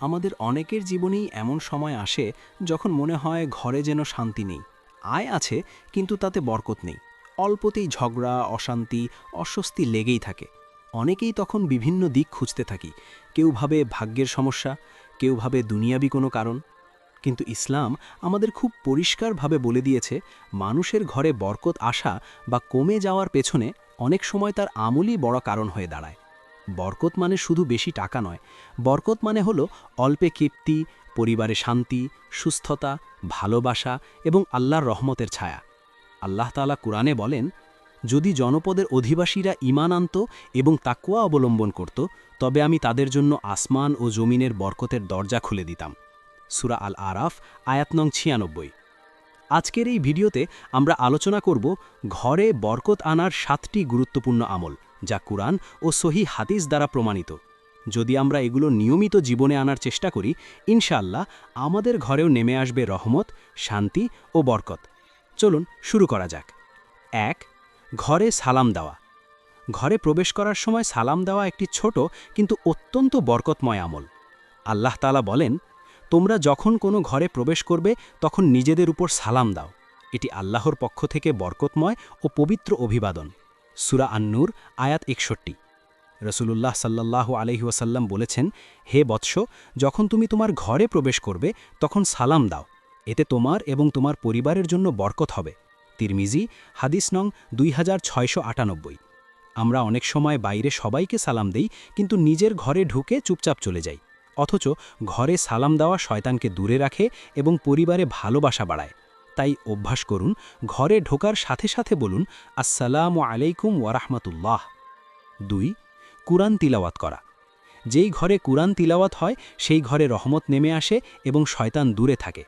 আমাদের অনেকের জীবনেই এমন সময় আসে যখন মনে হয় ঘরে যেন শান্তি নেই। আয় আছে কিন্তু তাতে বরকত নেই। অল্পতেই ঝগড়া, অশান্তি, অস্বস্তি লেগেই থাকে। অনেকেই তখন বিভিন্ন দিক খুঁজতে থাকি। কেউ ভাবে ভাগ্যের সমস্যা, কেউ ভাবে দুনিয়াবি কোনো কারণ। কিন্তু ইসলাম আমাদের খুব পরিষ্কারভাবে বলে দিয়েছে, মানুষের ঘরে বরকত আসা বা কমে যাওয়ার পেছনে অনেক সময় তার আমলই বড় কারণ হয়ে দাঁড়ায়। বরকত মানে শুধু বেশি টাকা নয়, বরকত মানে হলো অল্পে তৃপ্তি, পরিবারে শান্তি, সুস্থতা, ভালোবাসা এবং আল্লাহর রহমতের ছায়া। আল্লাহ তাআলা কুরআনে বলেন, যদি জনপদের অধিবাসীরা ঈমান আনত এবং তাকওয়া অবলম্বন করত, তবে আমি তাদের জন্য আসমান ও জমিনের বরকতের দরজা খুলে দিতাম। সূরা আল আরাফ আয়াত নং ৯৬। আজকের এই ভিডিওতে আমরা আলোচনা করব ঘরে বরকত আনার ৭টি গুরুত্বপূর্ণ আমল, যা কুরআন ও সহিহ হাদিস দ্বারা প্রমাণিত। যদি আমরা এগুলো নিয়মিত জীবনে আনার চেষ্টা করি, ইনশাআল্লাহ আমাদের ঘরেও নেমে আসবে রহমত, শান্তি ও বরকত। চলুন শুরু করা যাক। ১. ঘরে সালাম দেওয়া। ঘরে প্রবেশ করার সময় সালাম দেওয়া একটি ছোট কিন্তু অত্যন্ত বরকতময় আমল। আল্লাহ তাআলা বলেন, তোমরা যখন কোনো ঘরে প্রবেশ করবে তখন নিজেদের উপর সালাম দাও। এটি আল্লাহর পক্ষ থেকে বরকতময় ও পবিত্র অভিবাদন। সূরা আন-নূর আয়াত ৬১। রাসূলুল্লাহ সাল্লাল্লাহু আলাইহি ওয়াসাল্লাম বলেছেন, হে বৎস, যখন তুমি তোমার ঘরে প্রবেশ করবে তখন সালাম দাও। এতে তোমার এবং তোমার পরিবারের জন্য বরকত হবে। তিরমিজি হাদিস নং ২৬৯৮। আমরা অনেক সময় বাইরে সবাইকে সালাম দেই, কিন্তু নিজের ঘরে ঢুকে চুপচাপ চলে যাই। অথচ ঘরে সালাম দেওয়া শয়তানকে দূরে রাখে এবং পরিবারে ভালোবাসা বাড়ায়। তাই অভ্যাস করুন, ঘরে ঢোকার সাথে সাথে বলুন, আসসালামু আলাইকুম ওয়া রাহমাতুল্লাহ। ২. কুরআন তিলাওয়াত করা। যেই ঘরে কুরআন তিলাওয়াত হয় সেই ঘরে রহমত নেমে আসে এবং শয়তান দূরে থাকে।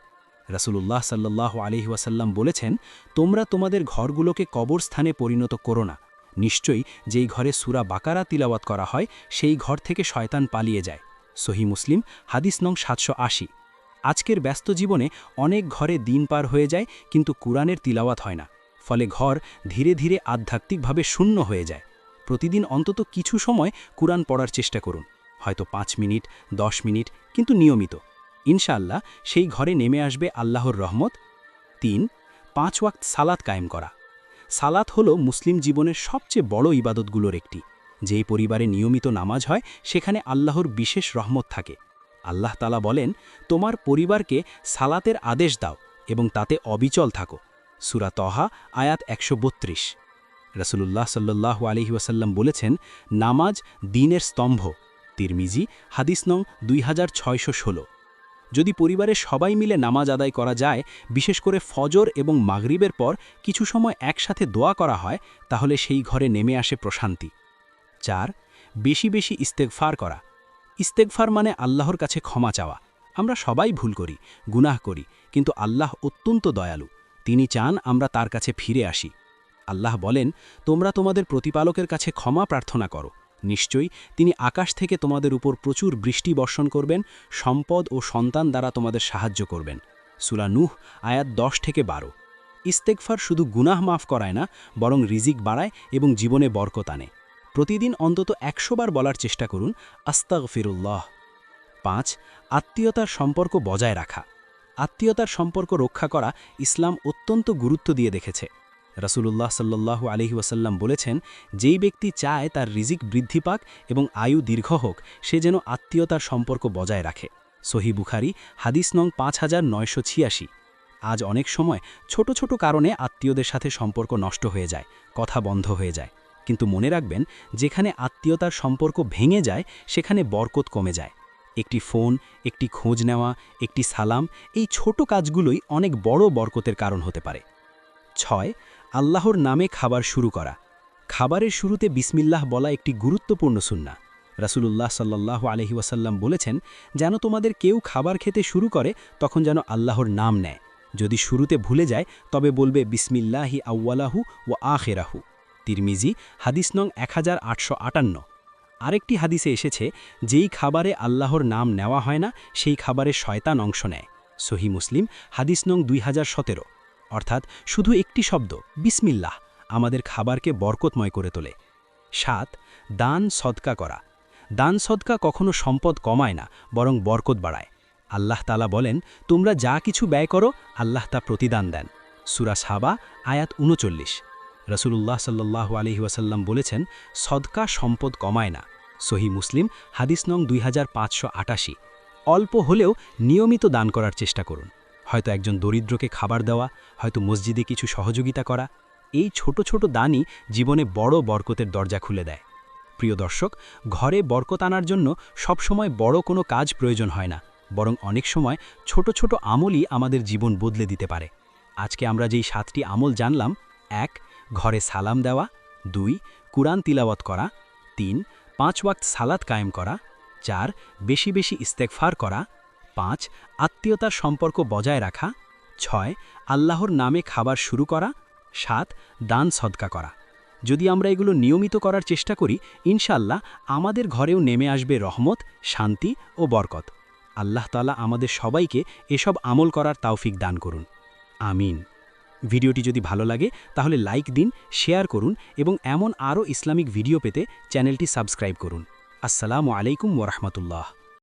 রাসূলুল্লাহ সাল্লাল্লাহু আলাইহি ওয়াসাল্লাম বলেছেন, তোমরা তোমাদের ঘরগুলোকে কবরস্থানে পরিণত করো না। নিশ্চয়ই যেই ঘরে সূরা বাকারা তিলাওয়াত করা হয় সেই ঘর থেকে শয়তান পালিয়ে যায়। সহিহ মুসলিম হাদিস নং ৭৮০। আজকের ব্যস্ত জীবনে অনেক ঘরে দিন পার হয়ে যায়, কিন্তু কুরআনের তিলাওয়াত হয় না। ফলে ঘর ধীরে ধীরে আধ্যাত্মিকভাবে শূন্য হয়ে যায়। প্রতিদিন অন্তত কিছু সময় কুরআন পড়ার চেষ্টা করুন, হয়তো ৫ মিনিট, ১০ মিনিট, কিন্তু নিয়মিত। ইনশাআল্লাহ সেই ঘরে নেমে আসবে আল্লাহর রহমত। ৩. ৫ ওয়াক্ত সালাত কায়েম করা। সালাত হলো মুসলিম জীবনের সবচেয়ে বড় ইবাদতগুলোর একটি। যেই পরিবারে নিয়মিত নামাজ হয় সেখানে আল্লাহর বিশেষ রহমত থাকে। আল্লাহ তাআলা বলেন, তোমার পরিবারকে সালাতের আদেশ দাও এবং তাতে অবিচল থাকো। সূরা তহা আয়াত ১৩২। রাসূলুল্লাহ সাল্লাল্লাহু আলাইহি ওয়াসাল্লাম বলেছেন, নামাজ দ্বীনের স্তম্ভ। তিরমিজি হাদিস নং ২৬১৬। যদি পরিবারের সবাই মিলে নামাজ আদায় করা যায়, বিশেষ করে ফজর এবং মাগরিবের পর কিছু সময় একসাথে দোয়া করা হয়, তাহলে সেই ঘরে নেমে আসে প্রশান্তি। ৪. বেশি বেশি ইস্তেগফার করা। ইস্তেগফার মানে আল্লাহর কাছে ক্ষমা চাওয়া। আমরা সবাই ভুল করি, গুনাহ করি, কিন্তু আল্লাহ অত্যন্ত দয়ালু। তিনি চান আমরা তার কাছে ফিরে আসি। আল্লাহ বলেন, তোমরা তোমাদের প্রতিপালকের কাছে ক্ষমা প্রার্থনা করো। নিশ্চয়ই তিনি আকাশ থেকে তোমাদের উপর প্রচুর বৃষ্টি বর্ষণ করবেন, সম্পদ ও সন্তান দ্বারা তোমাদের সাহায্য করবেন। সূরা নূহ আয়াত ১০-১২। ইস্তেগফার শুধু গুনাহ মাফ করায় না, বরং রিজিক বাড়ায় এবং জীবনে বরকত আনে। প্রতিদিন অন্তত ১০০ বার বলার চেষ্টা করুন, আস্তাগফিরুল্লাহ। ৫. আত্মীয়তার সম্পর্ক বজায় রাখা। আত্মীয়তার সম্পর্ক রক্ষা করা ইসলাম অত্যন্ত গুরুত্ব দিয়ে দেখেছে। রাসূলুল্লাহ সাল্লাল্লাহু আলাইহি ওয়াসাল্লাম বলেছেন, যেই ব্যক্তি চায় তার রিজিক বৃদ্ধি পাক এবং আয়ু দীর্ঘ হোক, সে যেন আত্মীয়তার সম্পর্ক বজায় রাখে। সহিহ বুখারী হাদিস নং ৫৯৮৬। আজ অনেক সময় ছোট ছোট কারণে আত্মীয়দের সাথে সম্পর্ক নষ্ট হয়ে যায়, কথা বন্ধ হয়ে যায়। কিন্তু মনে রাখবেন, যেখানে আত্মীয়তার সম্পর্ক ভেঙে যায় সেখানে বরকত কমে যায়। একটি ফোন, একটি খোঁজ নেওয়া, একটি সালাম, এই ছোট কাজগুলোই অনেক বড় বরকতের কারণ হতে পারে। ৬. আল্লাহর নামে খাবার শুরু করা। খাবারের শুরুতে বিসমিল্লাহ বলা একটি গুরুত্বপূর্ণ সুন্নাহ। রাসূলুল্লাহ সাল্লাল্লাহু আলাইহি ওয়াসাল্লাম বলেছেন, যেন তোমাদের কেউ খাবার খেতে শুরু করে তখন যেন আল্লাহর নাম নেয়। যদি শুরুতে ভুলে যায় তবে বলবে বিসমিল্লাহি আউয়ালাহু ওয়া আখিরাহু। তিরমিজি হাদিস নং ১৮৫৮। আরেকটি হাদিসে এসেছে, যেই খাবারে আল্লাহর নাম নেওয়া হয় না সেই খাবারে শয়তান অংশ নেয়। সহিহ মুসলিম হাদিস নং ২০১৭। অর্থাৎ শুধু একটি শব্দ বিসমিল্লাহ আমাদের খাবারকে বরকতময় করে তোলে। ৭. দান সদকা করা। দান সদকা কখনো সম্পদ কমায় না, বরং বরকত বাড়ায়। আল্লাহ তাআলা বলেন, তোমরা যা কিছু ব্যয় করো আল্লাহ তা প্রতিদান দেন। সূরা সাবা আয়াত ৩৯। রাসূলুল্লাহ সাল্লাল্লাহু আলাইহি ওয়াসাল্লাম বলেছেন, সদকা সম্পদ কমায় না। সহিহ মুসলিম হাদিস নং 2588। অল্প হলেও নিয়মিত দান করার চেষ্টা করুন। হয়তো একজন দরিদ্রকে খাবার দেওয়া, হয়তো মসজিদে কিছু সহযোগিতা করা। এই ছোট ছোট দানই জীবনে বড় বরকতের দরজা খুলে দেয়। প্রিয় দর্শক, ঘরে বরকত আনার জন্য সবসময় বড় কোনো কাজ প্রয়োজন হয় না, বরং অনেক সময় ছোট ছোট আমলই আমাদের জীবন বদলে দিতে পারে। আজকে আমরা যেই 7টি আমল জানলাম: 1. ঘরে সালাম দেওয়া, 2. কুরআন তিলাওয়াত করা, 3. 5 ওয়াক্ত সালাত কায়েম করা, 4. বেশি বেশি ইস্তেগফার করা, 5. আত্মীয়তার সম্পর্ক বজায় রাখা, 6. আল্লাহর নামে খাবার শুরু করা, 7. দান সদকা করা। যদি আমরা এগুলো নিয়মিত করার চেষ্টা করি, ইনশাআল্লাহ আমাদের ঘরেও নেমে আসবে রহমত, শান্তি ও বরকত। আল্লাহ তাআলা আমাদের সবাইকে এসব আমল করার তৌফিক দান করুন। আমিন। ভিডিওটি যদি ভালো লাগে তাহলে লাইক দিন, শেয়ার করুন এবং এমন আরও ইসলামিক ভিডিও পেতে চ্যানেলটি সাবস্ক্রাইব করুন। আসসালামু আলাইকুম ওয়া রাহমাতুল্লাহ।